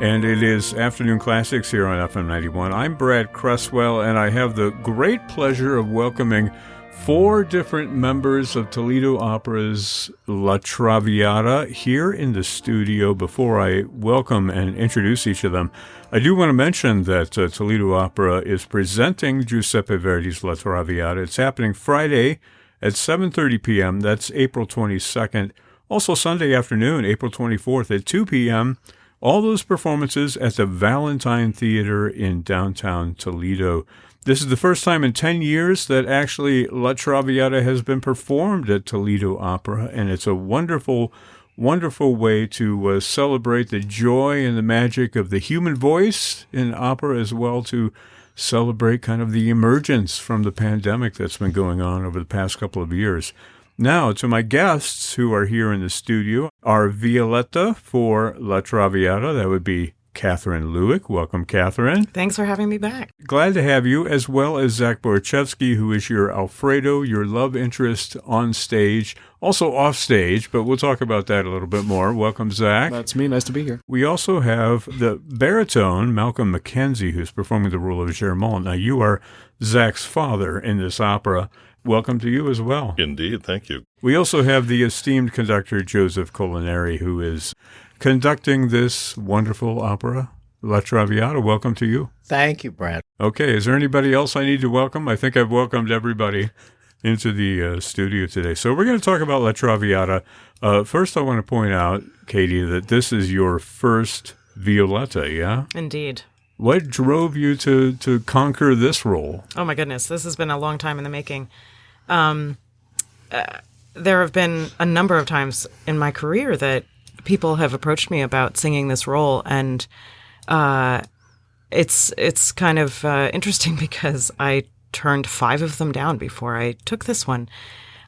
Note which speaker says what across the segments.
Speaker 1: And it is Afternoon Classics here on FM 91. I'm Brad Cresswell, and I have the great pleasure of welcoming 4 different members of Toledo Opera's La Traviata here in the studio. Before I welcome and introduce each of them, I do want to mention that Toledo Opera is presenting Giuseppe Verdi's La Traviata. It's happening Friday at 7:30 p.m. That's April 22nd. Also Sunday afternoon, April 24th at 2 p.m., all those performances at the Valentine Theatre in downtown Toledo. This is the first time in 10 years that actually La Traviata has been performed at Toledo Opera, and it's a wonderful, wonderful way to celebrate the joy and the magic of the human voice in opera, as well to celebrate kind of the emergence from the pandemic that's been going on over the past couple of years. Now, to my guests who are here in the studio are Violetta for La Traviata. That would be Kathryn Lewek. Welcome, Kathryn.
Speaker 2: Thanks for having me back.
Speaker 1: Glad to have you, as well as Zach Borichevsky, who is your Alfredo, your love interest on stage, also off stage, but we'll talk about that a little bit more. Welcome, Zach.
Speaker 3: That's me. Nice to be here.
Speaker 1: We also have the baritone, Malcolm MacKenzie, who's performing the role of Germont. Now, you are Zach's father in this opera. Welcome to you as well.
Speaker 4: Indeed, thank you.
Speaker 1: We also have the esteemed conductor, Joseph Colaneri, who is conducting this wonderful opera, La Traviata. Welcome to you.
Speaker 5: Thank you, Brad.
Speaker 1: Okay, is there anybody else I need to welcome? I think I've welcomed everybody into the studio today. So we're going to talk about La Traviata. First, I want to point out, Katie, that this is your first Violetta, yeah?
Speaker 2: Indeed.
Speaker 1: What drove you to conquer this role?
Speaker 2: Oh, my goodness. This has been a long time in the making. There have been a number of times in my career that people have approached me about singing this role, and it's kind of interesting because I turned 5 of them down before I took this one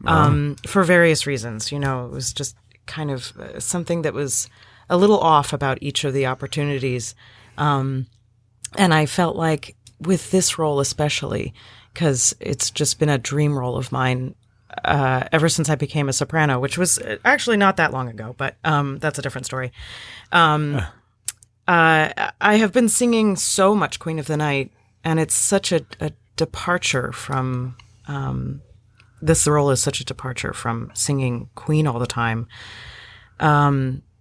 Speaker 2: for various reasons. You know, it was just kind of something that was a little off about each of the opportunities. And I felt like with this role especially, because it's just been a dream role of mine ever since I became a soprano, which was actually not that long ago, but that's a different story. I have been singing so much Queen of the Night, and it's such a departure from this role is such a departure from singing Queen all the time. I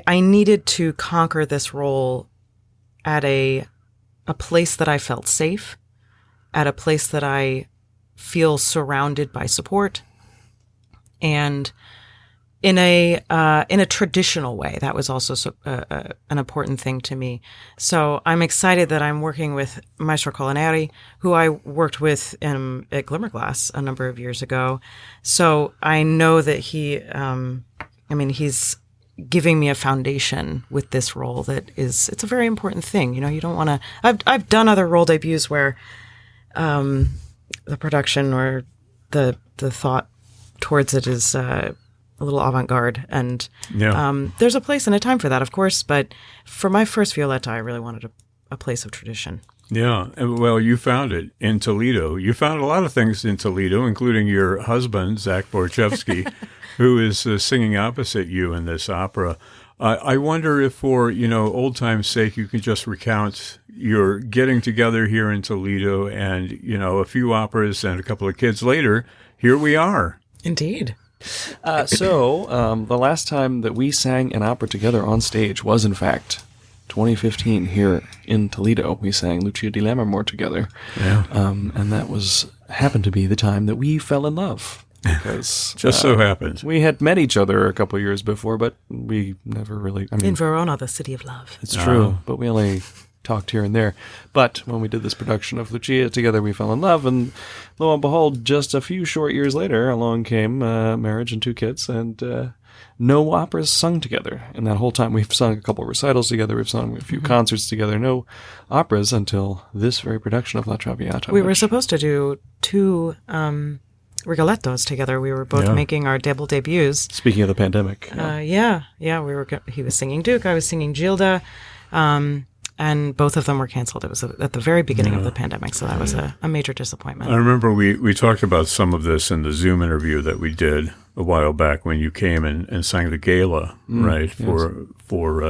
Speaker 2: needed to conquer this role at a place that I felt safe, at a place that I feel surrounded by support, and in a traditional way. That was also an important thing to me. So I'm excited that I'm working with Maestro Colaneri, who I worked with at Glimmerglass a number of years ago. So I know that he's giving me a foundation with this role it's a very important thing. You know, you don't want to, I've done other role debuts where the production or the thought towards it is a little avant-garde, and there's a place and a time for that, of course, but for my first Violetta, I really wanted a place of tradition.
Speaker 1: Yeah, well, you found it in Toledo. You found a lot of things in Toledo, including your husband, Zach Borichevsky, who is singing opposite you in this opera. I wonder if for, old time's sake, you can just recount your getting together here in Toledo and, a few operas and a couple of kids later, here we are.
Speaker 2: Indeed.
Speaker 3: So the last time that we sang an opera together on stage was, in fact, 2015 here in Toledo. We sang Lucia di Lammermoor together. Yeah. And that happened to be the time that we fell in love. Because
Speaker 1: just so happens.
Speaker 3: We had met each other a couple of years before, but we never really...
Speaker 2: in Verona, the city of love.
Speaker 3: It's true, but we only talked here and there. But when we did this production of Lucia together, we fell in love, and lo and behold, just a few short years later, along came marriage and 2 kids, and no operas sung together. And that whole time, we've sung a couple of recitals together, we've sung a few concerts together, no operas until this very production of La Traviata.
Speaker 2: We were supposed to do 2... Rigolettos together. We were both making our double debuts.
Speaker 3: Speaking of the pandemic.
Speaker 2: He was singing Duke, I was singing Gilda, and both of them were canceled. It was at the very beginning of the pandemic, so that was a major disappointment.
Speaker 1: I remember we talked about some of this in the Zoom interview that we did a while back when you came and sang the gala, right, for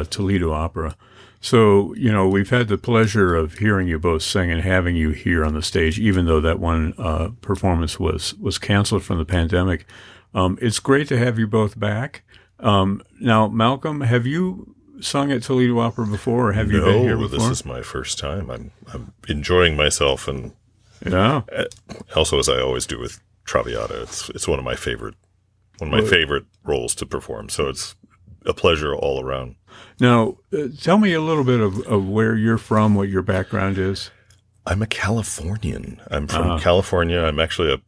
Speaker 1: Toledo Opera. So, we've had the pleasure of hearing you both sing and having you here on the stage, even though that one performance was canceled from the pandemic. It's great to have you both back. Now, Malcolm, have you sung at Toledo Opera before, or have you been here before?
Speaker 4: No, this is my first time. I'm enjoying myself, and also, as I always do with Traviata, it's one of my favorite roles to perform. So it's a pleasure all around.
Speaker 1: Now, tell me a little bit of where you're from, what your background is.
Speaker 4: I'm a Californian. I'm from California. I'm actually a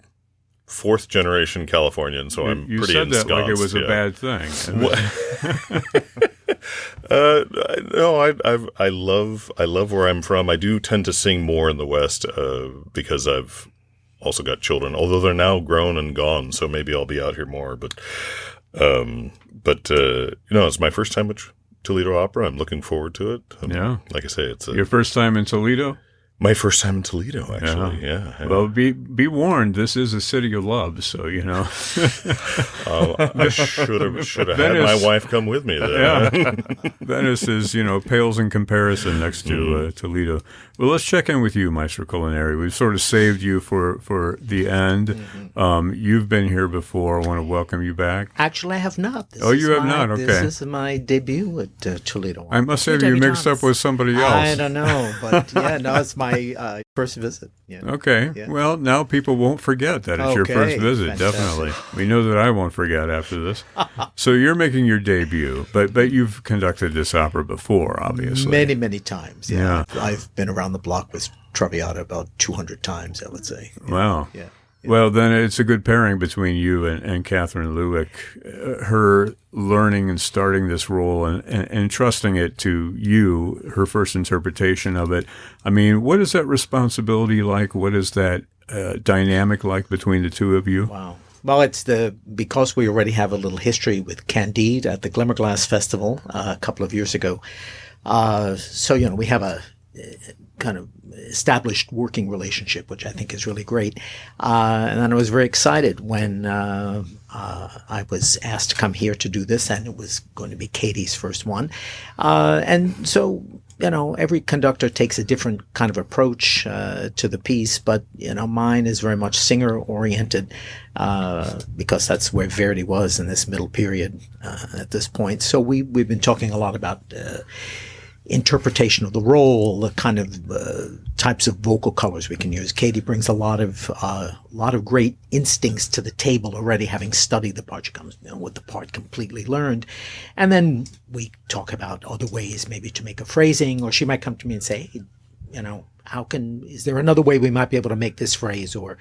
Speaker 4: fourth-generation Californian, so I'm pretty ensconced.
Speaker 1: You said that like it was a bad thing.
Speaker 4: No, I love where I'm from. I do tend to sing more in the West because I've also got children, although they're now grown and gone, so maybe I'll be out here more. But it's my first time at Toledo Opera. I'm looking forward to it. Like I say, it's
Speaker 1: your first time in Toledo.
Speaker 4: My first time in Toledo, actually. Yeah.
Speaker 1: Well, be warned. This is a city of love, so
Speaker 4: I should have had my wife come with me there.
Speaker 1: Yeah. Venice is, pales in comparison next to Toledo. Well, let's check in with you, Maestro Colaneri. We've sort of saved you for the end. Mm-hmm. You've been here before. I want to welcome you back.
Speaker 5: Actually, I have not.
Speaker 1: You have not? Okay.
Speaker 5: This is my debut at Toledo.
Speaker 1: I must have you mixed up with somebody else.
Speaker 5: I don't know, but it's my first visit. Yeah.
Speaker 1: Okay. Yeah. Well, now people won't forget that it's your first visit.
Speaker 5: Fantastic.
Speaker 1: Definitely. We know that I won't forget after this. So you're making your debut, but you've conducted this opera before, obviously.
Speaker 5: Many, many times. Yeah. I've been around the block with Traviata about 200 times, I would say.
Speaker 1: Wow.
Speaker 5: Yeah.
Speaker 1: Well, then it's a good pairing between you and Kathryn Lewek. Her learning and starting this role and trusting it to you, her first interpretation of it. I mean, what is that responsibility like? What is that dynamic like between the two of you?
Speaker 5: Wow. Well, it's because we already have a little history with Candide at the Glimmerglass Festival a couple of years ago. So we have a kind of established working relationship, which I think is really great. And then I was very excited when I was asked to come here to do this, and it was going to be Katie's first one. And so, every conductor takes a different kind of approach to the piece, but, mine is very much singer-oriented because that's where Verdi was in this middle period at this point. So we've been talking a lot about interpretation of the role, the kind of types of vocal colors we can use. Katie brings a lot of great instincts to the table already, having studied the part. She comes with the part completely learned, and then we talk about other ways maybe to make a phrasing, or she might come to me and say, hey, is there another way we might be able to make this phrase or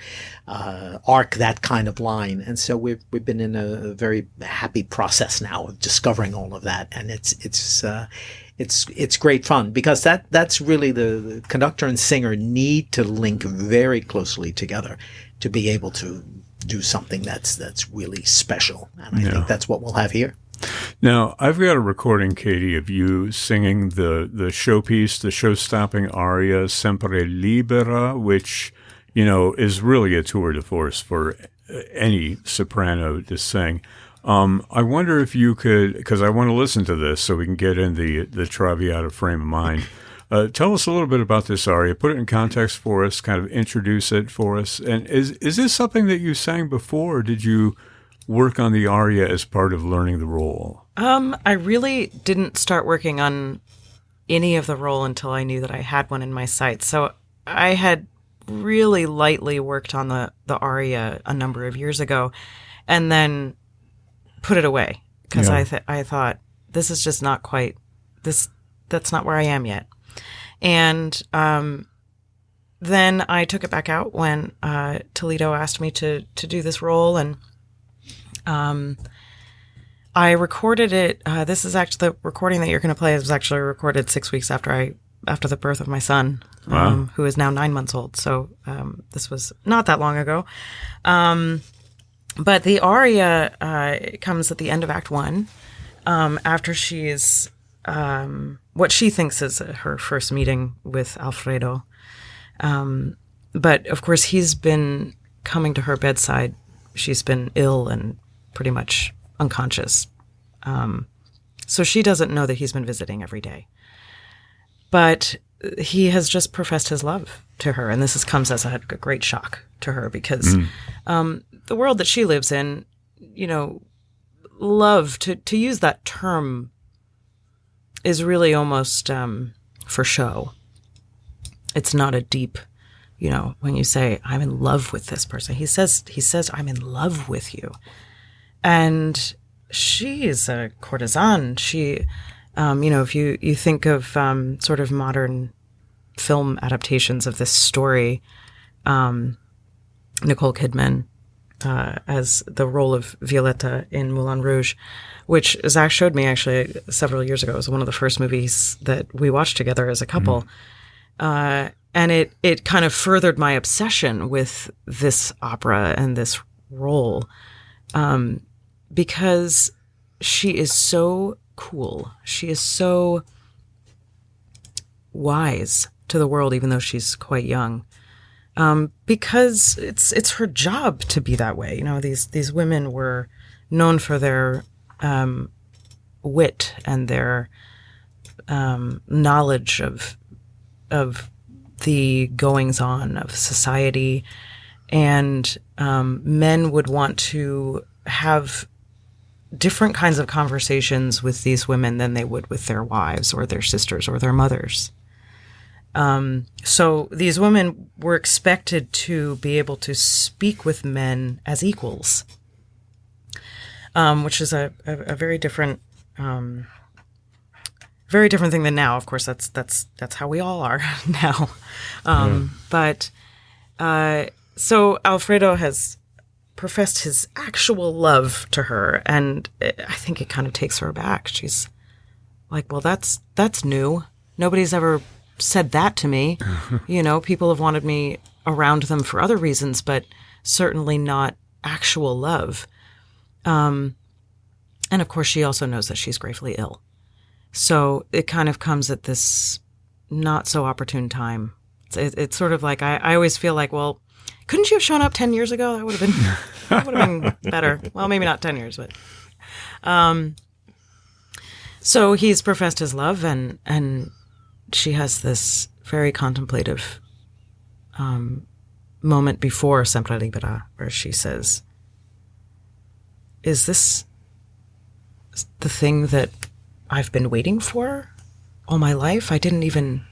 Speaker 5: arc that kind of line? And so we've been in a very happy process now of discovering all of that, and it's great fun because that's really the conductor and singer need to link very closely together to be able to do something that's really special, and I think that's what we'll have here.
Speaker 1: Now, I've got a recording, Katie, of you singing the showpiece, the show-stopping aria Sempre Libera, which, is really a tour de force for any soprano to sing. I wonder if you could, because I want to listen to this so we can get in the Traviata frame of mind. Tell us a little bit about this aria. Put it in context for us, kind of introduce it for us. And is this something that you sang before, or did you work on the aria as part of learning the role?
Speaker 2: I really didn't start working on any of the role until I knew that I had one in my sights. So I had really lightly worked on the aria a number of years ago, and then put it away because I thought this is just not quite this. That's not where I am yet. And then I took it back out when Toledo asked me to do this role, and I recorded it. This is actually the recording that you're going to play. It was actually recorded 6 weeks after the birth of my son, who is now 9 months old. So this was not that long ago. But the aria comes at the end of Act 1, after she's what she thinks is her first meeting with Alfredo. But of course, he's been coming to her bedside. She's been ill and pretty much unconscious. So she doesn't know that he's been visiting every day. But he has just professed his love to her, and this comes as a great shock to her because the world that she lives in, love, to use that term is really almost for show. It's not a deep, when you say, I'm in love with this person, he says, I'm in love with you. And she is a courtesan. She, if you think of sort of modern film adaptations of this story, Nicole Kidman as the role of Violetta in Moulin Rouge, which Zach showed me actually several years ago. It was one of the first movies that we watched together as a couple. And it kind of furthered my obsession with this opera and this role because she is so cool. She is so wise to the world, even though she's quite young. Because it's her job to be that way. These women were known for their wit and their knowledge of the goings on of society, and men would want to have different kinds of conversations with these women than they would with their wives or their sisters or their mothers. So these women were expected to be able to speak with men as equals, which is a very different thing than now. Of course, that's how we all are now. But so Alfredo has professed his actual love to her, and I think it kind of takes her aback. She's like, well, that's new. Nobody's ever said that to me. People have wanted me around them for other reasons, but certainly not actual love. And of course, she also knows that she's gravely ill. So it kind of comes at this not so opportune time. It's sort of like, I always feel like, well, couldn't you have shown up 10 years ago? That would have been better. Well, maybe not 10 years, but. So he's professed his love, and she has this very contemplative moment before Sempre Libera, where she says, is this the thing that I've been waiting for all my life? I didn't even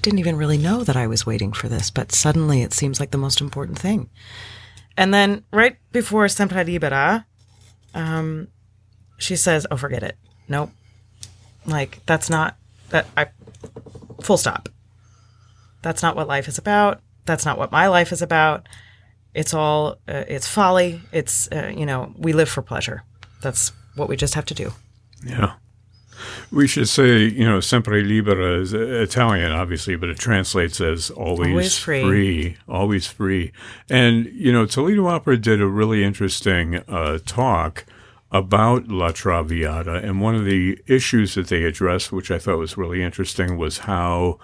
Speaker 2: really know that I was waiting for this, but suddenly it seems like the most important thing. And then right before Sempre Libera, she says, oh, forget it. Nope. Like, full stop. That's not what life is about. That's not what my life is about. It's all, it's folly. It's, we live for pleasure. That's what we just have to do.
Speaker 1: Yeah. We should say, Sempre Libera is Italian, obviously, but it translates as always free. Always free. And, Toledo Opera did a really interesting talk about La Traviata, and one of the issues that they addressed, which I thought was really interesting, was how,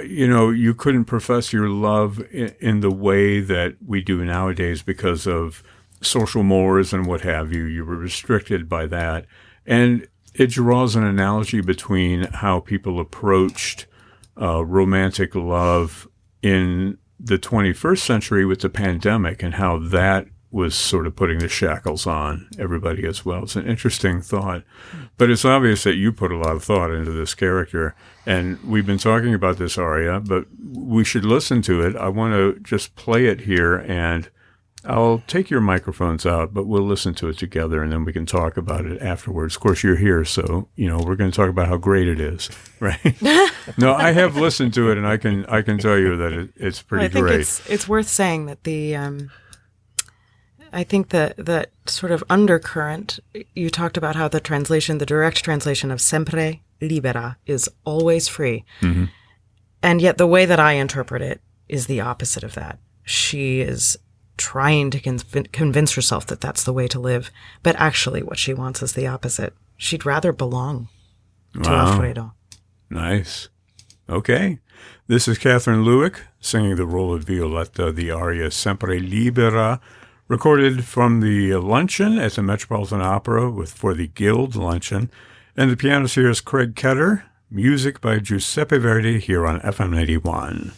Speaker 1: you couldn't profess your love in the way that we do nowadays because of social mores and what have you. You were restricted by that. And it draws an analogy between how people approached romantic love in the 21st century with the pandemic and how that was sort of putting the shackles on everybody as well. It's an interesting thought. But it's obvious that you put a lot of thought into this character. And we've been talking about this aria, but we should listen to it. I want to just play it here, and I'll take your microphones out, but we'll listen to it together, and then we can talk about it afterwards. Of course, you're here, so, we're going to talk about how great it is, right? No, I have listened to it, and I can tell you that it's pretty great.
Speaker 2: I think it's worth saying that I think that sort of undercurrent, you talked about how the direct translation of Sempre Libera is always free. Mm-hmm. And yet the way that I interpret it is the opposite of that. She is trying to convince herself that that's the way to live, but actually what she wants is the opposite. She'd rather belong to Alfredo.
Speaker 1: Nice. Okay. This is Kathryn Lewek singing the role of Violetta, the aria Sempre Libera, recorded from the luncheon at the Metropolitan Opera for the Guild Luncheon. And the pianist here is Craig Ketter. Music by Giuseppe Verdi here on FM 91.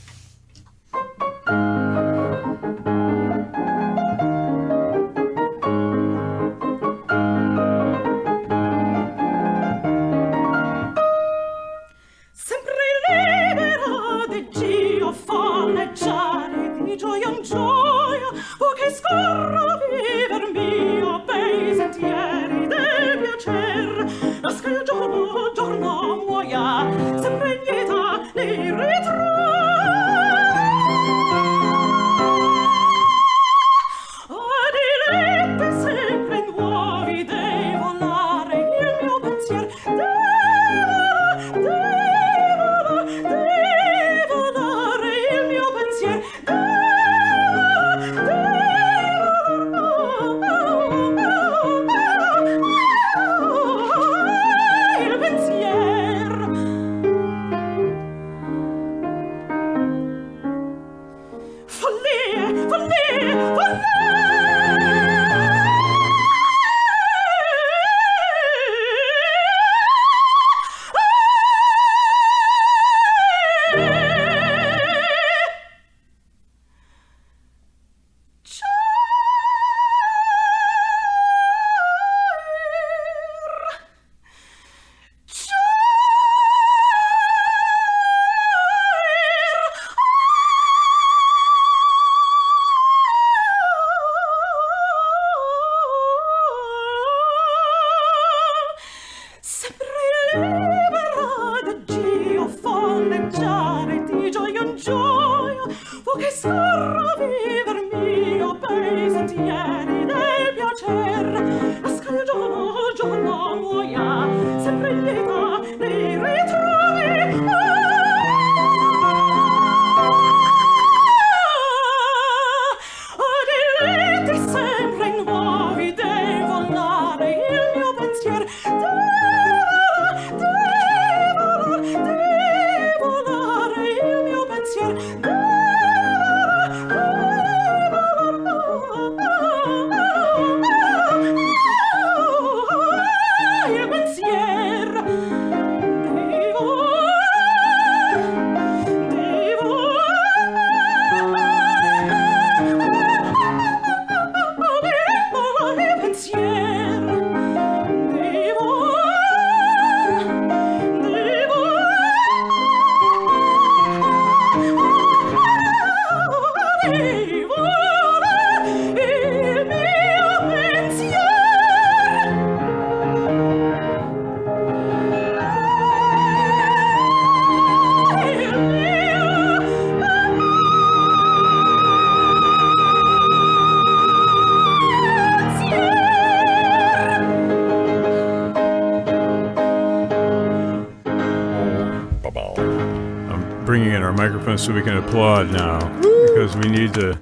Speaker 1: Microphone so we can applaud now. Woo! Because we need to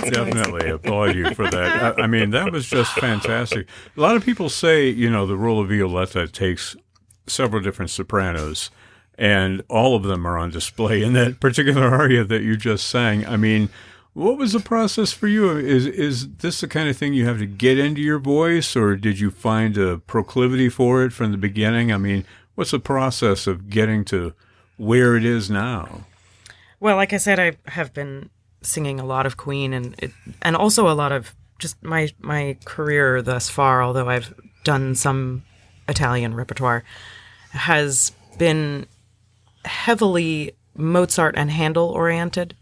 Speaker 1: definitely applaud you for that. I mean, that was just fantastic. A lot of people say, the role of Violetta takes several different sopranos, and all of them are on display in that particular aria that you just sang. I mean, what was the process for you? Is this the kind of thing you have to get into your voice, or did you find a proclivity for it from the beginning? I mean, what's the process of getting to where it is now?
Speaker 2: Well, like I said, I have been singing a lot of Queen and also a lot of just my career thus far, although I've done some Italian repertoire, has been heavily Mozart and Handel oriented,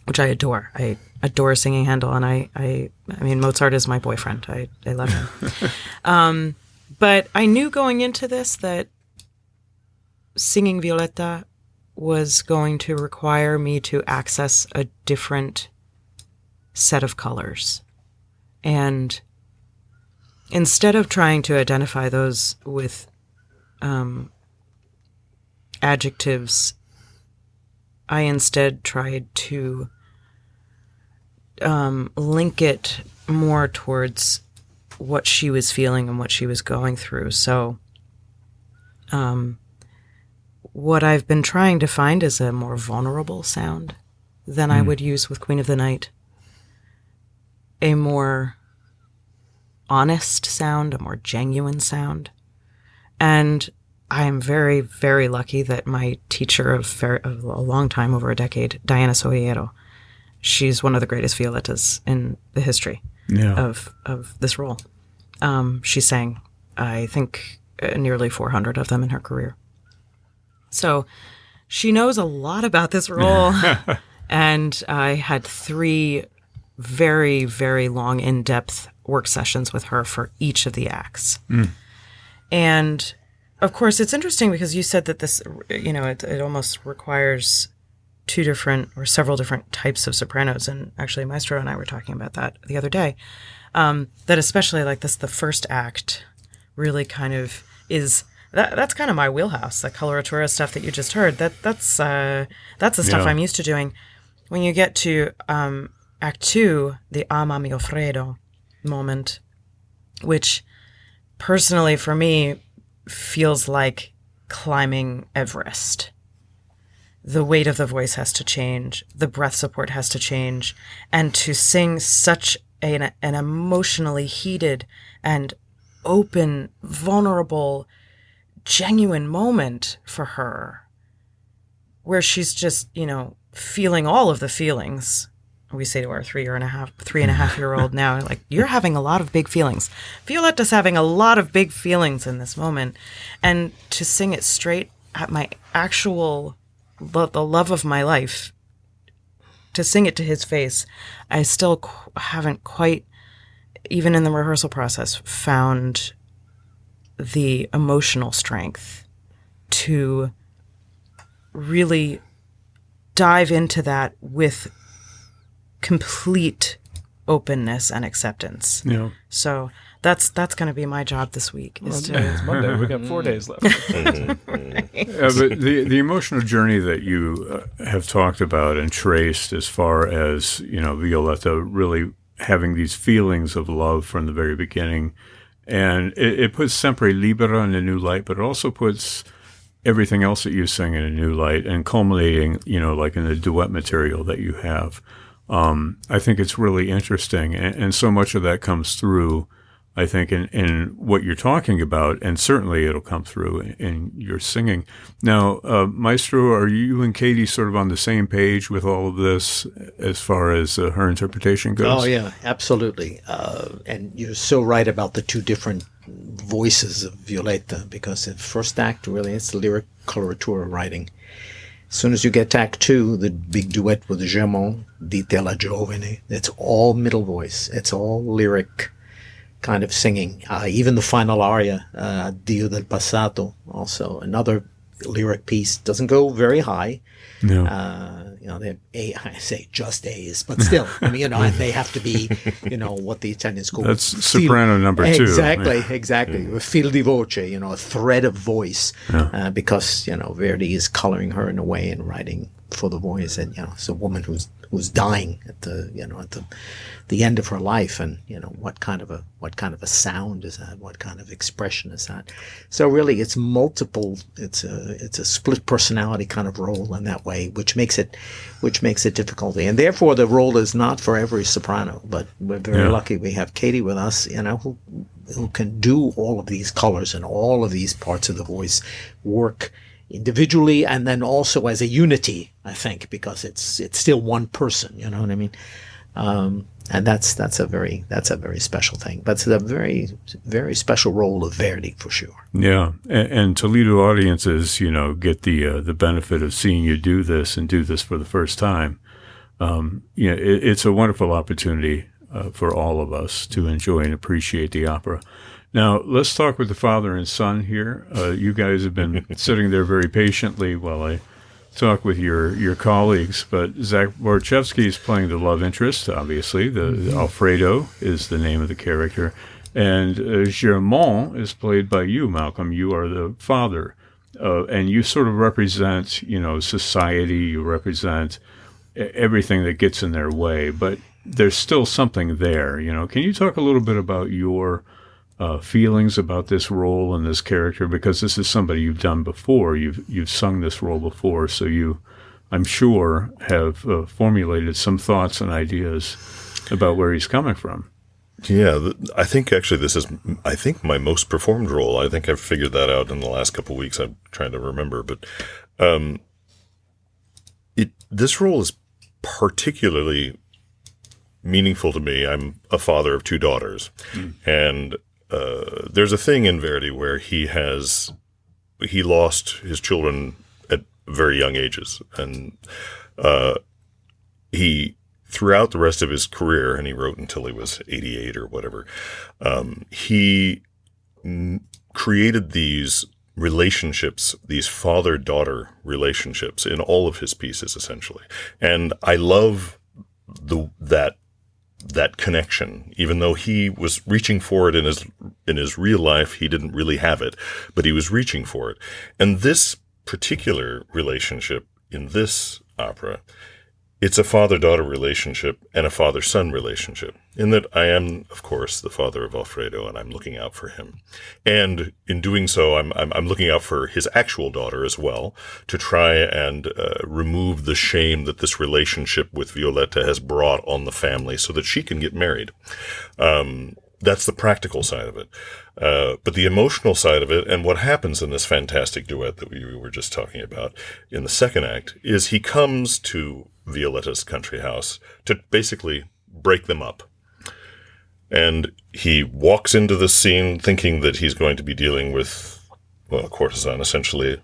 Speaker 2: which I adore. I adore singing Handel, and I mean, Mozart is my boyfriend. I love him. But I knew going into this that singing Violetta was going to require me to access a different set of colors. And instead of trying to identify those with adjectives, I instead tried to link it more towards what she was feeling and what she was going through. So what I've been trying to find is a more vulnerable sound than I would use with Queen of the Night. a more honest sound, a more genuine sound. And I am very, very lucky that my teacher of a long time, over a decade, Diana Sohiero, she's one of the greatest Violettas in the history of this role. She sang, I think, nearly 400 of them in her career. So she knows a lot about this role. And I had 3 very, very long, in-depth work sessions with her for each of the acts. And of course, it's interesting because you said that this, it almost requires 2 different or several different types of sopranos. And actually, Maestro and I were talking about that the other day. That especially like this, the first act really kind of is, that's kind of my wheelhouse, the coloratura stuff that you just heard. That's the stuff I'm used to doing. When you get to Act 2, the Ama mi Alfredo moment, which personally for me feels like climbing Everest. The weight of the voice has to change. The breath support has to change. And to sing such an emotionally heated and open, vulnerable, genuine moment for her, where she's just, feeling all of the feelings. We say to our 3.5-year-old now, like, you're having a lot of big feelings. Violetta's having a lot of big feelings in this moment. And to sing it straight at my actual, the love of my life, to sing it to his face, I still haven't quite, even in the rehearsal process, found the emotional strength to really dive into that with complete openness and acceptance.
Speaker 1: Yeah.
Speaker 2: So that's going to be my job this week.
Speaker 3: It's Monday. We got 4 days left.
Speaker 2: Right.
Speaker 1: But the emotional journey that you have talked about and traced, as far as Violetta really having these feelings of love from the very beginning, and it puts Sempre Libera in a new light, but it also puts everything else that you sing in a new light, and culminating, like in the duet material that you have. I think it's really interesting, and so much of that comes through, I think, in what you're talking about, and certainly it'll come through in your singing. Now, Maestro, are you and Katie sort of on the same page with all of this as far as her interpretation goes?
Speaker 5: Oh, yeah, absolutely. And you're so right about the 2 different voices of Violetta, because the first act really is the lyric coloratura writing. As soon as you get to Act 2, the big duet with Germont, Dite alla giovane, it's all middle voice. It's all lyric kind of singing. Even the final aria, Addio del passato, also another lyric piece. Doesn't go very high.
Speaker 1: No.
Speaker 5: I say just A's, but still, they have to be, what the Italians call.
Speaker 1: That's soprano number 2.
Speaker 5: Exactly. A fil di voce, a thread of voice, because, Verdi is coloring her in a way and writing for the voice. And, it's a woman who's dying at the end of her life. And, what kind of a sound is that? What kind of expression is that? So really it's multiple, it's a split personality kind of role in that way, which makes it difficult. And therefore the role is not for every soprano, but we're very lucky we have Katie with us, who can do all of these colors and all of these parts of the voice work individually and then also as a unity, I think, because it's still one person, you know what I mean? And that's a very special thing. But it's a very, very special role of Verdi for sure.
Speaker 1: Yeah, and Toledo audiences, get the benefit of seeing you do this for the first time. It's a wonderful opportunity for all of us to enjoy and appreciate the opera. Now, let's talk with the father and son here. You guys have been sitting there very patiently while I talk with your colleagues, but Zach Borichevsky is playing the love interest, obviously. The Alfredo is the name of the character. And Germont is played by you, Malcolm. You are the father. And you sort of represent, society. You represent everything that gets in their way. But there's still something there, Can you talk a little bit about your feelings about this role and this character, because this is somebody you've done before. You've sung this role before, so you, I'm sure, have formulated some thoughts and ideas about where he's coming from.
Speaker 4: Yeah, I think actually this is, my most performed role. I think I've figured that out in the last couple of weeks. I'm trying to remember, but this role is particularly meaningful to me. I'm a father of 2 daughters, and there's a thing in Verdi where he lost his children at very young ages, and he, throughout the rest of his career, and he wrote until he was 88 or whatever, he created these relationships, these father-daughter relationships in all of his pieces, essentially. And I love that connection. Even though he was reaching for it in his real life, he didn't really have it, but he was reaching for it. And this particular relationship in this opera, it's a father-daughter relationship and a father-son relationship, in that I am, of course, the father of Alfredo, and I'm looking out for him. And in doing so, I'm looking out for his actual daughter as well, to try and remove the shame that this relationship with Violetta has brought on the family so that she can get married. That's the practical side of it. But the emotional side of it, and what happens in this fantastic duet that we were just talking about in the second act, is he comes to Violetta's country house to basically break them up. And he walks into the scene thinking that he's going to be dealing with, well, a courtesan, essentially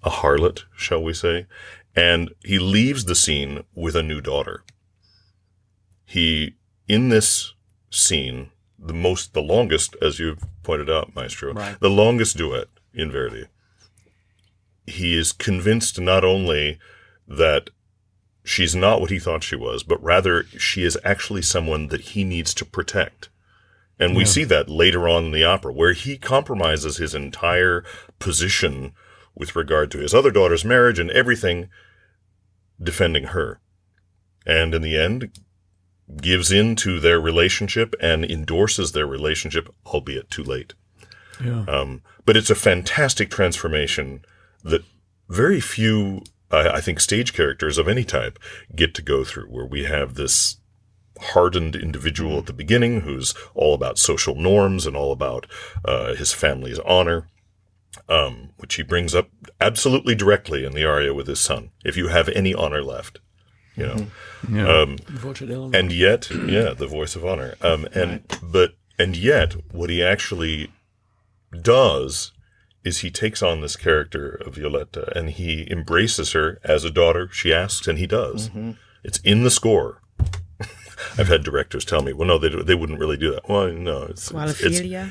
Speaker 4: a harlot, shall we say. And he leaves the scene with a new daughter. In this scene, the longest, as you've pointed out, Maestro, right, the longest duet in Verdi, he is convinced not only that she's not what he thought she was, but rather she is actually someone that he needs to protect. And we see that later on in the opera, where he compromises his entire position with regard to his other daughter's marriage and everything, defending her. And in the end, gives in to their relationship and endorses their relationship, albeit too late. Yeah. But it's a fantastic transformation that very few, I think, stage characters of any type get to go through, where we have this hardened individual at the beginning who's all about social norms and all about his family's honor, which he brings up absolutely directly in the aria with his son. If you have any honor left, you know. And yet, the voice of honor. And yet, what he actually does is he takes on this character of Violetta and he embraces her as a daughter. She asks, and he does. Mm-hmm. It's in the score. I've had directors tell me, well, no, they wouldn't really do that. Well, no, it's right there.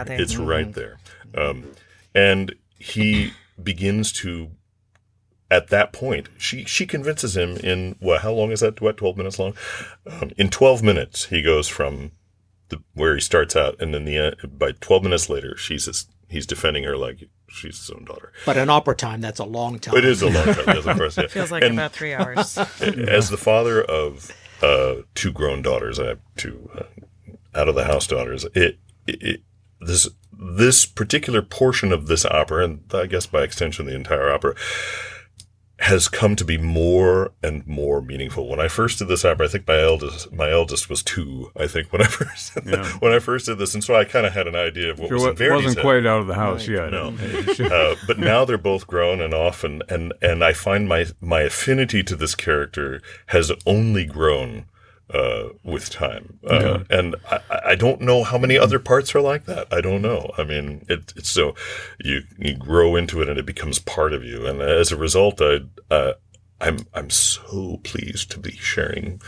Speaker 4: It's right there. And he begins to, at that point, she convinces him in, how long is that duet? 12 minutes long? In 12 minutes, he goes from where he starts out, and then by 12 minutes later, he's defending her like she's his own daughter.
Speaker 5: But in opera time, that's a long time.
Speaker 4: It is a long time, yes, of course. Yeah.
Speaker 2: Feels like about 3 hours.
Speaker 4: As the father of 2 grown daughters, I have 2 out-of-the-house daughters, this particular portion of this opera, and I guess by extension the entire opera, has come to be more and more meaningful. When I first did this opera, I think my eldest was 2. I think when I first did this, and so I kind of had an idea of what was in Verdi's
Speaker 1: wasn't
Speaker 4: head.
Speaker 1: Quite out of the house yet.
Speaker 4: No, but now they're both grown and off, and I find my affinity to this character has only grown with time, and I don't know how many other parts are like that. I don't know. I mean, it's so you grow into it and it becomes part of you, and as a result, I'm so pleased to be sharing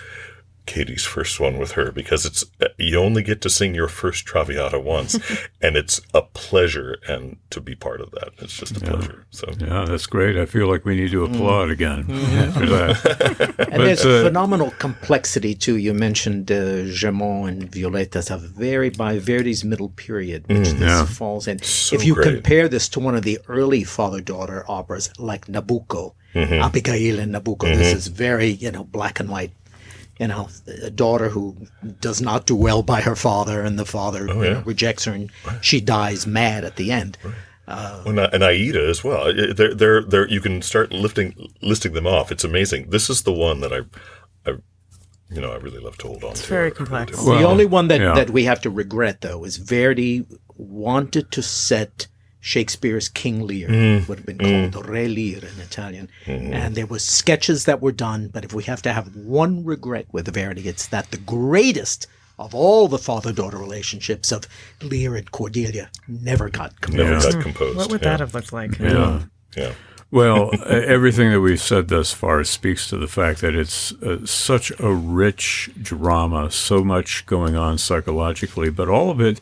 Speaker 4: Katie's first one with her, because you only get to sing your first Traviata once, and it's a pleasure and to be part of that. It's just a pleasure. So
Speaker 1: that's great. I feel like we need to applaud again for that.
Speaker 5: And there's phenomenal complexity too. You mentioned Germont and Violetta have by Verdi's middle period, which this falls in.
Speaker 4: So
Speaker 5: if you
Speaker 4: great.
Speaker 5: compare this to one of the early father-daughter operas like Nabucco, Abigail and Nabucco, this is very black and white. A daughter who does not do well by her father, and the father rejects her, and she dies mad at the end.
Speaker 4: And Aida as well. They're you can start listing them off. It's amazing. This is the one that I really love to hold on to.
Speaker 2: It's very complex.
Speaker 5: The only one that we have to regret, though, is Verdi wanted to set Shakespeare's King Lear, would have been called Re Lear in Italian. And there were sketches that were done, but if we have to have one regret with Verdi, it's that the greatest of all the father-daughter relationships of Lear and Cordelia never got composed.
Speaker 2: What would that have looked like?
Speaker 1: Yeah. Well, everything that we've said thus far speaks to the fact that it's such a rich drama, so much going on psychologically, but all of it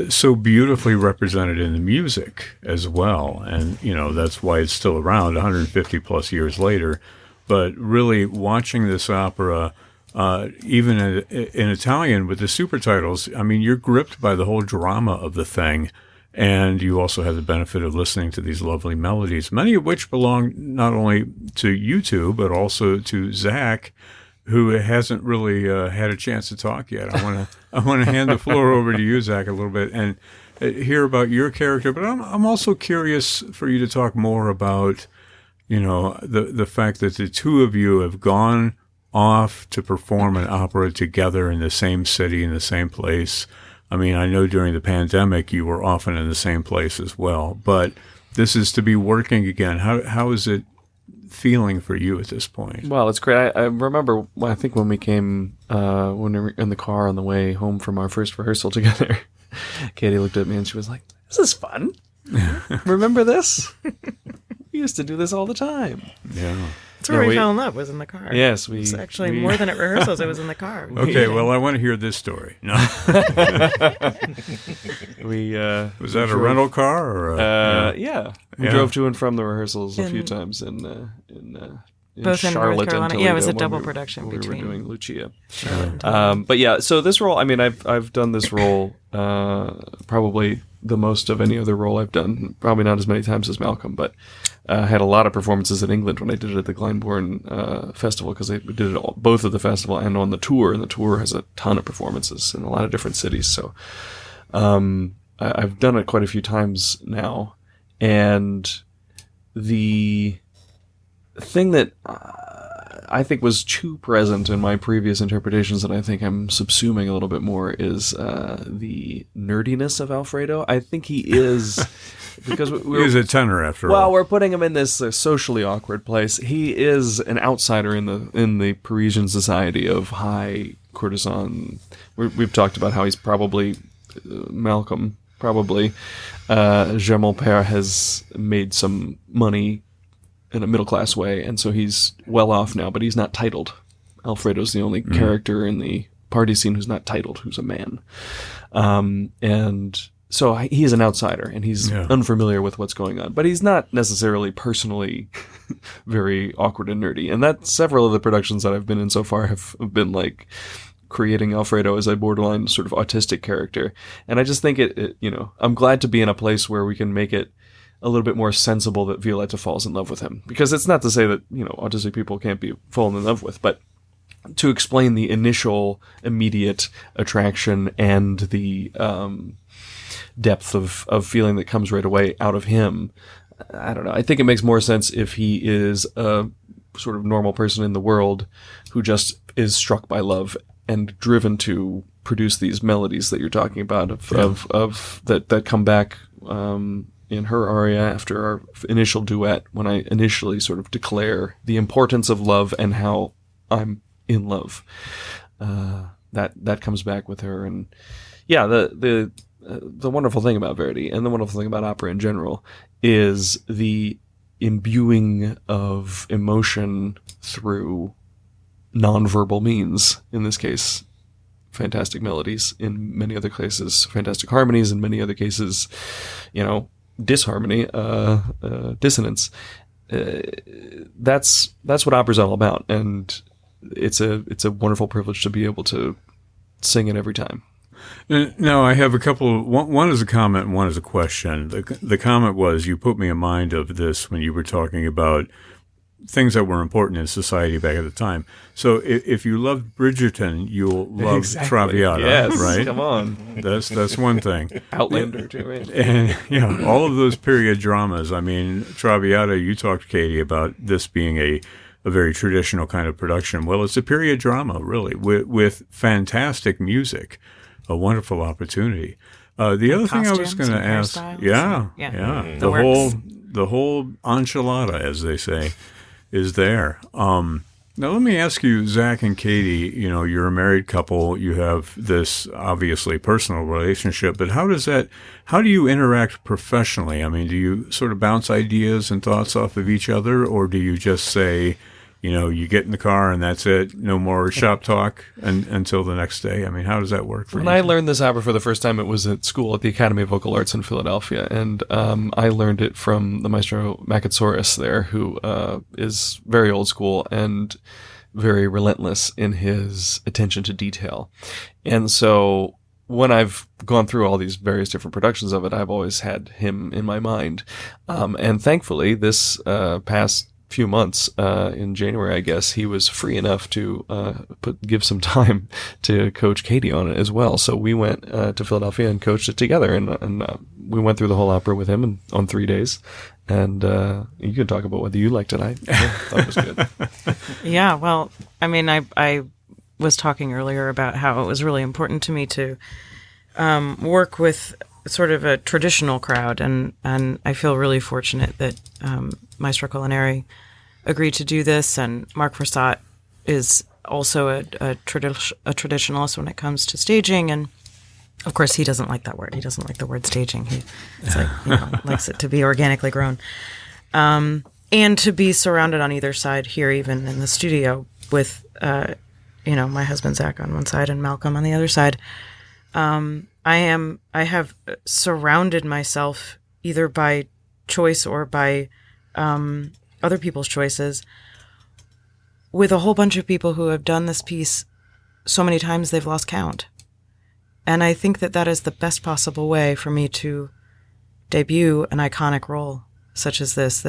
Speaker 1: so beautifully represented in the music as well. And, that's why it's still around 150 plus years later. But really watching this opera, even in Italian with the super titles, I mean, you're gripped by the whole drama of the thing. And you also have the benefit of listening to these lovely melodies, many of which belong not only to you two, but also to Zach, who hasn't really had a chance to talk yet. I want to hand the floor over to you, Zach, a little bit and hear about your character. But I'm also curious for you to talk more about, the fact that the two of you have gone off to perform an opera together in the same city, in the same place. I mean, I know during the pandemic you were often in the same place as well, but this is to be working again. How is it feeling for you at this point?
Speaker 3: Well, it's great. I remember, I think when we came, when we were in the car on the way home from our first rehearsal together, Katie looked at me and she was like, "This is fun. Remember this? We used to do this all the time."
Speaker 1: Yeah.
Speaker 2: That's where we fell in love, was in the car.
Speaker 3: Yes,
Speaker 2: It's actually more than at rehearsals, it was in the car.
Speaker 1: Okay, well, I want to hear this story. No. Was that a rental car? Or
Speaker 3: yeah. We drove to and from the rehearsals a few times in
Speaker 2: both
Speaker 3: Charlotte
Speaker 2: in North Carolina.
Speaker 3: and Toledo.
Speaker 2: Yeah, it was a double production
Speaker 3: we
Speaker 2: between.
Speaker 3: were doing Lucia.
Speaker 2: Charlotte
Speaker 3: but yeah, so this role, I mean, I've done this role probably the most of any other role I've done. Probably not as many times as Malcolm, but I had a lot of performances in England when I did it at the Glyndebourne Festival, because we did it both at the festival and on the tour, and the tour has a ton of performances in a lot of different cities. So I've done it quite a few times now, and the thing that I think was too present in my previous interpretations that I think I'm subsuming a little bit more is the nerdiness of Alfredo. I think he is, because
Speaker 1: he's a tenor after all.
Speaker 3: Well, we're putting him in this socially awkward place. He is an outsider in the Parisian society of high courtesan. We've talked about how he's probably Malcolm. Probably Germont Père has made some money in a middle-class way, and so he's well off now, but he's not titled. Alfredo's the only character in the party scene who's not titled, who's a man. And so he is an outsider, and he's unfamiliar with what's going on. But he's not necessarily personally very awkward and nerdy. And that several of the productions that I've been in so far have been like creating Alfredo as a borderline sort of autistic character. And I just think I'm glad to be in a place where we can make it a little bit more sensible that Violetta falls in love with him. Because it's not to say that, autistic people can't be fallen in love with, but to explain the initial immediate attraction and the depth of feeling that comes right away out of him, I don't know. I think it makes more sense if he is a sort of normal person in the world who just is struck by love and driven to produce these melodies that you're talking about of that come back in her aria after our initial duet, when I initially sort of declare the importance of love and how I'm in love. That comes back with her. And yeah, the wonderful thing about Verdi, and the wonderful thing about opera in general, is the imbuing of emotion through nonverbal means. In this case, fantastic melodies. In many other cases, fantastic harmonies. In many other cases, disharmony, dissonance. That's what opera's all about, and it's a wonderful privilege to be able to sing it every time.
Speaker 1: Now, I have a couple. One is a comment and one is a question. The comment was, you put me in mind of this when you were talking about things that were important in society back at the time. So if you loved Bridgerton, you'll love Traviata,
Speaker 3: yes,
Speaker 1: right?
Speaker 3: Come on.
Speaker 1: That's one thing.
Speaker 3: Outlander, too, right?
Speaker 1: And, all of those period dramas. I mean, Traviata, you talked to Katie about this being a very traditional kind of production. Well, it's a period drama, really, with fantastic music, a wonderful opportunity. The other thing I was going to ask, the whole enchilada, as they say, is there. Now, let me ask you, Zach and Katie, you're a married couple. You have this obviously personal relationship, but how do you interact professionally? I mean, do you sort of bounce ideas and thoughts off of each other, or do you just say, you get in the car and that's it, no more shop talk until the next day? I mean, how does that work for you?
Speaker 3: When I learned this opera for the first time, it was at school at the Academy of Vocal Arts in Philadelphia, and I learned it from the maestro MacKenzie there, who is very old school and very relentless in his attention to detail. And so when I've gone through all these various different productions of it, I've always had him in my mind. And thankfully, this past few months, in January, I guess, he was free enough to give some time to coach Katie on it as well. So we went to Philadelphia and coached it together, and we went through the whole opera with him on 3 days. And you can talk about whether you liked it. I thought it was good.
Speaker 2: Yeah, well, I mean, I was talking earlier about how it was really important to me to work with sort of a traditional crowd, and I feel really fortunate that Maestro Colaneri agreed to do this, and Marc Versat is also a traditionalist when it comes to staging, and of course he doesn't like that word. He doesn't like the word staging. It's like likes it to be organically grown, and to be surrounded on either side here, even in the studio, with my husband Zach on one side and Malcolm on the other side. I have surrounded myself either by choice or by other people's choices with a whole bunch of people who have done this piece so many times they've lost count. And I think that is the best possible way for me to debut an iconic role such as this,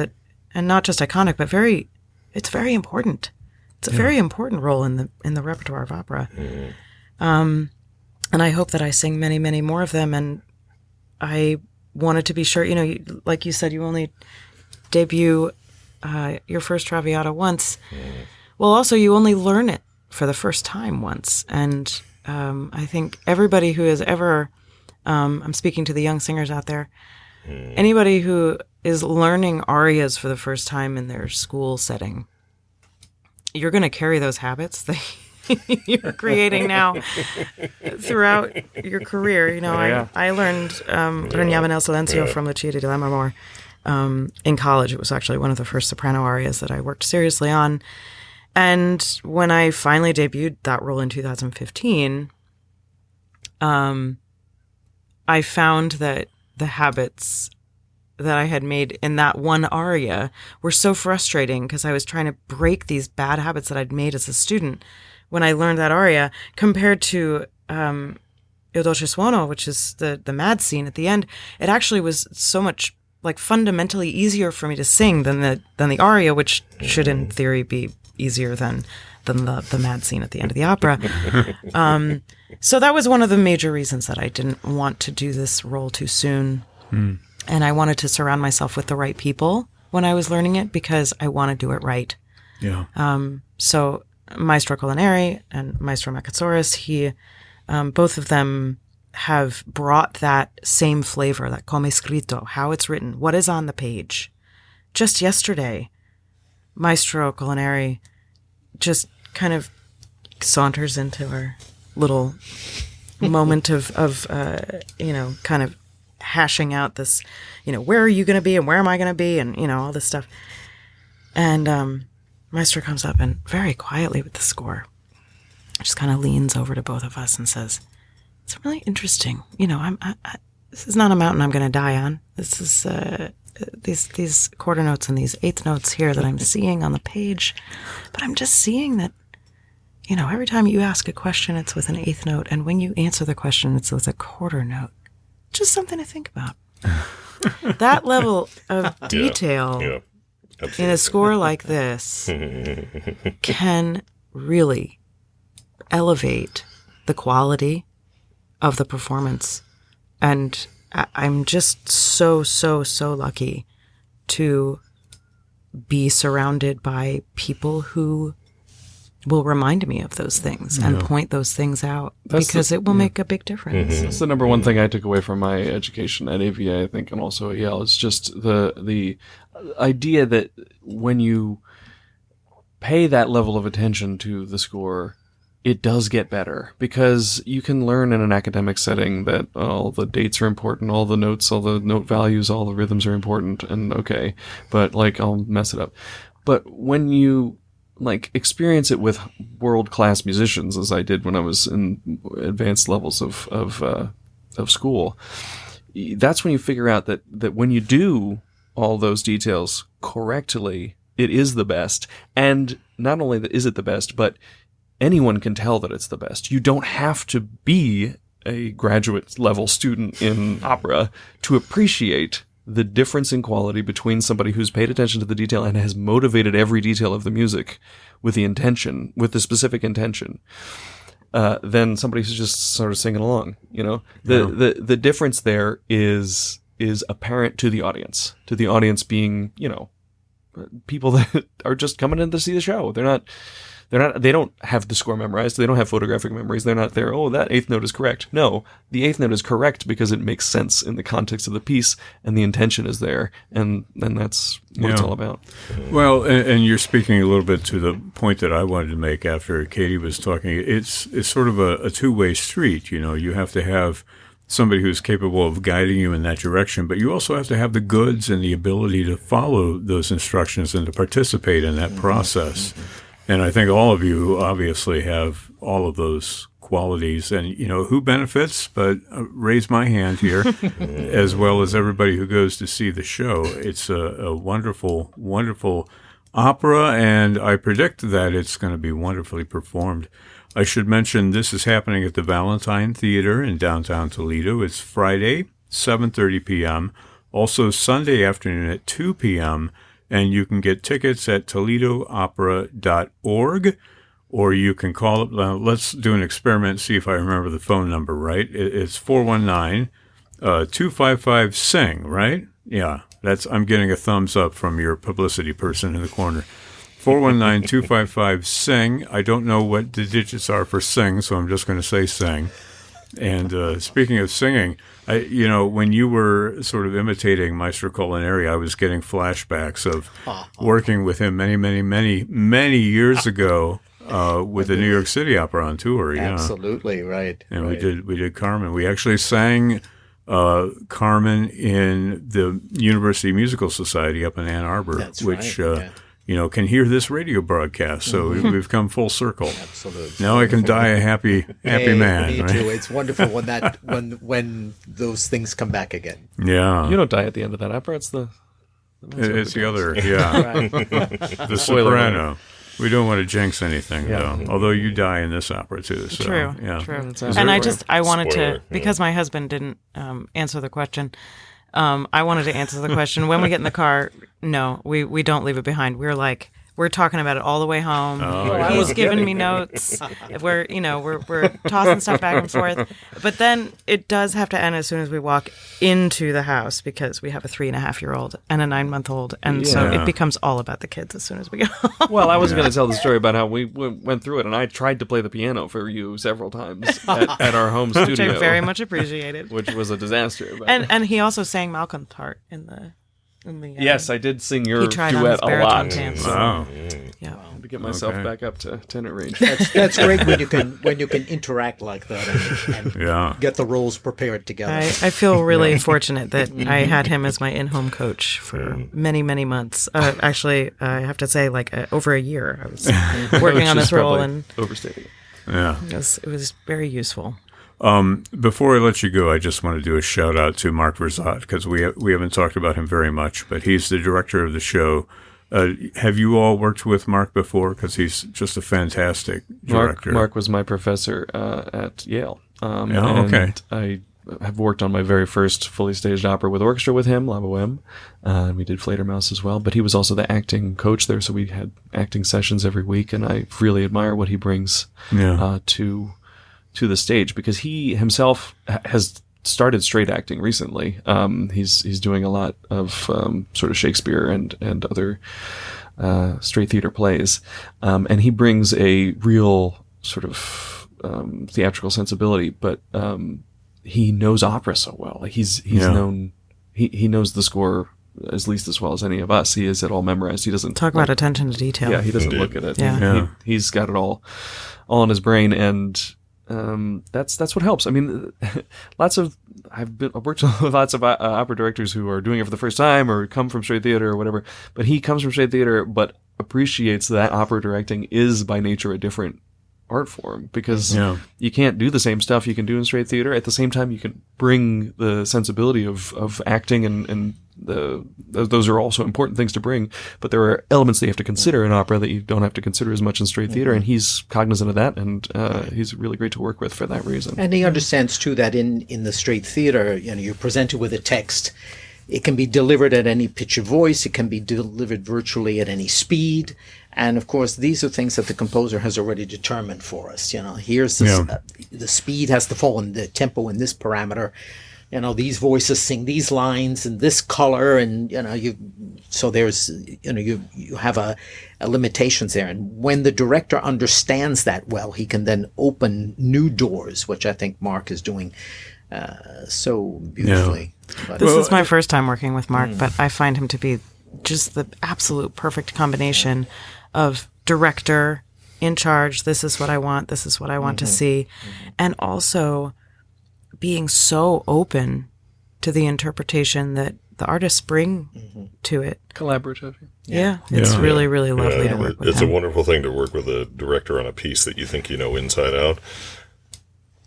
Speaker 2: and not just iconic, but it's very important. It's a very important role in the repertoire of opera. And I hope that I sing many, many more of them. And I wanted to be sure, like you said, you only debut your first Traviata once. Well, also, you only learn it for the first time once. And I think everybody who has ever, I'm speaking to the young singers out there, anybody who is learning arias for the first time in their school setting, you're going to carry those habits that you're creating now throughout your career. I learned Regnava nel Silenzio from Lucia di Lammermoor in college. It was actually one of the first soprano arias that I worked seriously on. And when I finally debuted that role in 2015, I found that the habits that I had made in that one aria were so frustrating, because I was trying to break these bad habits that I'd made as a student when I learned that aria, compared to Il Dolce Suono, which is the mad scene at the end. It actually was so much fundamentally easier for me to sing than the aria, which should in theory be easier than the mad scene at the end of the opera. So that was one of the major reasons that I didn't want to do this role too soon. And I wanted to surround myself with the right people when I was learning it, because I want to do it right.
Speaker 1: Yeah.
Speaker 2: So Maestro Colaneri and Maestro MacKenzie, both of them have brought that same flavor, that come scritto, how it's written, what is on the page. Just yesterday, Maestro Colaneri just kind of saunters into our little moment of kind of hashing out this, where are you going to be and where am I going to be, and, all this stuff. And Maestro comes up and very quietly with the score just kind of leans over to both of us and says, "It's really interesting. This is not a mountain I'm going to die on. This is these quarter notes and these eighth notes here that I'm seeing on the page. But I'm just seeing that, every time you ask a question, it's with an eighth note. And when you answer the question, it's with a quarter note. Just something to think about." That level of detail in a score like this can really elevate the quality of the performance. And I'm just so, so, so lucky to be surrounded by people who will remind me of those things and point those things out, because it will make a big difference.
Speaker 3: That's the number one thing I took away from my education at AVA, I think, and also at Yale. It's just the idea that when you pay that level of attention to the score, it does get better, because you can learn in an academic setting that all the dates are important, all the notes, all the note values, all the rhythms are important, and okay, but like I'll mess it up. But when you like experience it with world-class musicians, as I did when I was in advanced levels of school, that's when you figure out that when you do all those details correctly, it is the best. And not only is it the best, but anyone can tell that it's the best. You don't have to be a graduate level student in opera to appreciate the difference in quality between somebody who's paid attention to the detail and has motivated every detail of the music with the specific intention, than somebody who's just sort of singing along. The difference there is apparent to the audience being, people that are just coming in to see the show. They don't have the score memorized. They don't have photographic memories. They're not there, oh, that eighth note is correct. No, the eighth note is correct because it makes sense in the context of the piece, and the intention is there, and that's what it's all about.
Speaker 1: Well, and you're speaking a little bit to the point that I wanted to make after Katie was talking. It's sort of a two-way street. You have to have somebody who's capable of guiding you in that direction, but you also have to have the goods and the ability to follow those instructions and to participate in that process. And I think all of you obviously have all of those qualities. And, who benefits? But raise my hand here, as well as everybody who goes to see the show. It's a wonderful, wonderful opera, and I predict that it's going to be wonderfully performed. I should mention this is happening at the Valentine Theatre in downtown Toledo. It's Friday, 7:30 p.m., also Sunday afternoon at 2 p.m., and you can get tickets at toledoopera.org, or you can call it. Let's do an experiment, see if I remember the phone number right. It's 419-255-SING, right? Yeah, I'm getting a thumbs up from your publicity person in the corner. 419-255-SING. I don't know what the digits are for sing, so I'm just going to say sing. And speaking of singing, when you were sort of imitating Maestro Colaneri, I was getting flashbacks of working with him many, many, many, many years ago with the New York City Opera on tour. Yeah.
Speaker 5: Absolutely, right.
Speaker 1: And we did Carmen. We actually sang Carmen in the University Musical Society up in Ann Arbor,
Speaker 5: That's
Speaker 1: which
Speaker 5: right.
Speaker 1: can hear this radio broadcast. So we've come full circle.
Speaker 5: Absolutely.
Speaker 1: Now I can die a happy man.
Speaker 5: Me
Speaker 1: right?
Speaker 5: too. It's wonderful when those things come back again.
Speaker 1: Yeah.
Speaker 3: You don't die at the end of that opera. It's the
Speaker 1: other, yeah. The soprano. We don't want to jinx anything, though. Although you die in this opera, too. So,
Speaker 2: True,
Speaker 1: yeah.
Speaker 2: true. And I wanted
Speaker 4: Spoiler,
Speaker 2: to, because my husband didn't answer the question, I wanted to answer the question. When we get in the car, no, we don't leave it behind. We're talking about it all the way home. He's giving me notes. We're tossing stuff back and forth. But then it does have to end as soon as we walk into the house, because we have a 3.5-year-old and a 9-month-old, and so it becomes all about the kids as soon as we go home.
Speaker 3: Well, I was going to tell the story about how we went through it, and I tried to play the piano for you several times at our home studio,
Speaker 2: Which I very much appreciated.
Speaker 3: which was a disaster. But.
Speaker 2: And he also sang Malcolm's part in the.
Speaker 3: Yes, I did sing your
Speaker 2: He tried on
Speaker 3: duet
Speaker 2: his
Speaker 3: a
Speaker 2: baritone
Speaker 3: lot.
Speaker 2: pants.
Speaker 1: Wow.
Speaker 2: Yeah.
Speaker 3: To get myself back up to tenor range.
Speaker 5: That's great when you can interact like that and get the roles prepared together.
Speaker 2: I feel really fortunate that I had him as my in-home coach for many, many months. Actually, I have to say, over a year, I was working on this role, and
Speaker 3: overstating it.
Speaker 1: Yeah.
Speaker 2: it was very useful.
Speaker 1: Before I let you go, I just want to do a shout out to Mark Verzat, because we haven't talked about him very much, but he's the director of the show. Have you all worked with Mark before? Because he's just a fantastic director.
Speaker 3: Mark was my professor at Yale.
Speaker 1: Okay.
Speaker 3: I have worked on my very first fully staged opera with orchestra with him, La Boheme. We did Fledermaus as well, but he was also the acting coach there, so we had acting sessions every week, and I really admire what he brings to the stage, because he himself has started straight acting recently. He's doing a lot of sort of Shakespeare and other straight theater plays, and he brings a real sort of theatrical sensibility. But he knows opera so well. Like he's known. He knows the score at least as well as any of us. He has it all memorized. He doesn't
Speaker 2: talk about attention to detail.
Speaker 3: Yeah, he doesn't look at it.
Speaker 2: Yeah.
Speaker 3: He's got it all in his brain, and that's what helps. I mean, I've worked with lots of opera directors who are doing it for the first time or come from straight theater or whatever. But he comes from straight theater, but appreciates that opera directing is by nature a different art form, because you can't do the same stuff you can do in straight theater. At the same time, you can bring the sensibility of acting and those are also important things to bring, but there are elements that you have to consider in opera that you don't have to consider as much in straight theater, and he's cognizant of that, and he's really great to work with for that reason.
Speaker 5: And he understands too that in the straight theater, you're presented with a text. It can be delivered at any pitch of voice. It can be delivered virtually at any speed. And of course, these are things that the composer has already determined for us. Here's the speed has to fall in the tempo in this parameter. These voices sing these lines in this color, and so there's you have a limitations there. And when the director understands that well, he can then open new doors, which I think Mark is doing so beautifully.
Speaker 2: Yeah. This is my first time working with Mark, but I find him to be just the absolute perfect combination of director in charge. This is what I want. This is what I want to see, and also being so open to the interpretation that the artists bring to it.
Speaker 3: Collaborative.
Speaker 2: Yeah. It's really, really lovely to work with
Speaker 4: It's
Speaker 2: him.
Speaker 4: a wonderful thing to work with a director on a piece that you think you know inside out,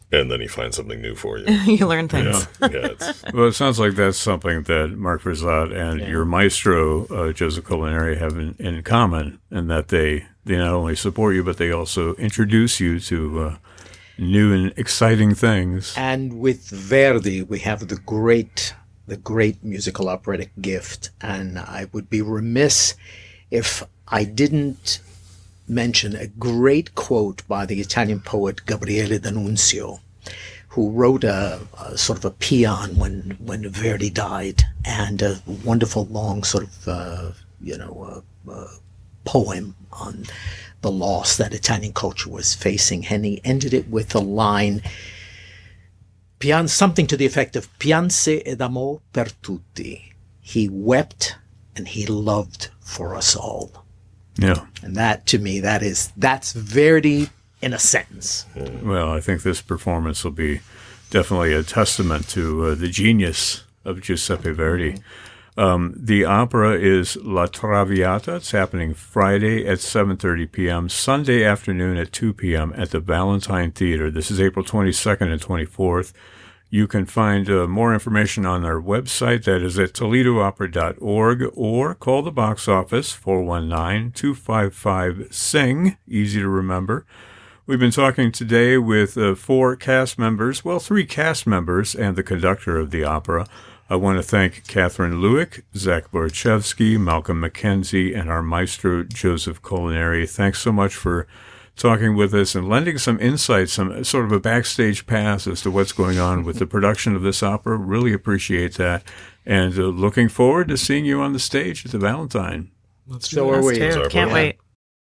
Speaker 4: and then he finds something new for you.
Speaker 2: You learn things.
Speaker 1: Well, it sounds like that's something that Mark Verzat and your maestro, Joseph Colaneri, have in common, and that they not only support you, but they also introduce you to new and exciting things.
Speaker 5: And with Verdi, we have the great musical operatic gift. And I would be remiss if I didn't mention a great quote by the Italian poet Gabriele D'Annunzio, who wrote a sort of a paean when Verdi died, and a wonderful long sort of poem on the loss that Italian culture was facing, and he ended it with a line, something to the effect of "Pianse ed amò per tutti." He wept and he loved for us all.
Speaker 1: Yeah.
Speaker 5: And that, to me, that's Verdi in a sentence.
Speaker 1: Well, I think this performance will be definitely a testament to the genius of Giuseppe Verdi. The opera is La Traviata. It's happening Friday at 7:30 p.m., Sunday afternoon at 2 p.m. at the Valentine Theatre. This is April 22nd and 24th. You can find more information on our website. That is at toledoopera.org, or call the box office, 419-255-SING, easy to remember. We've been talking today with 3 cast members and the conductor of the opera. I want to thank Kathryn Lewek, Zach Borichevsky, Malcolm MacKenzie, and our maestro, Joseph Colaneri. Thanks so much for talking with us and lending some insight, some sort of a backstage pass as to what's going on with the production of this opera. Really appreciate that. And looking forward to seeing you on the stage at the Valentine.
Speaker 5: So are we.
Speaker 2: Can't wait.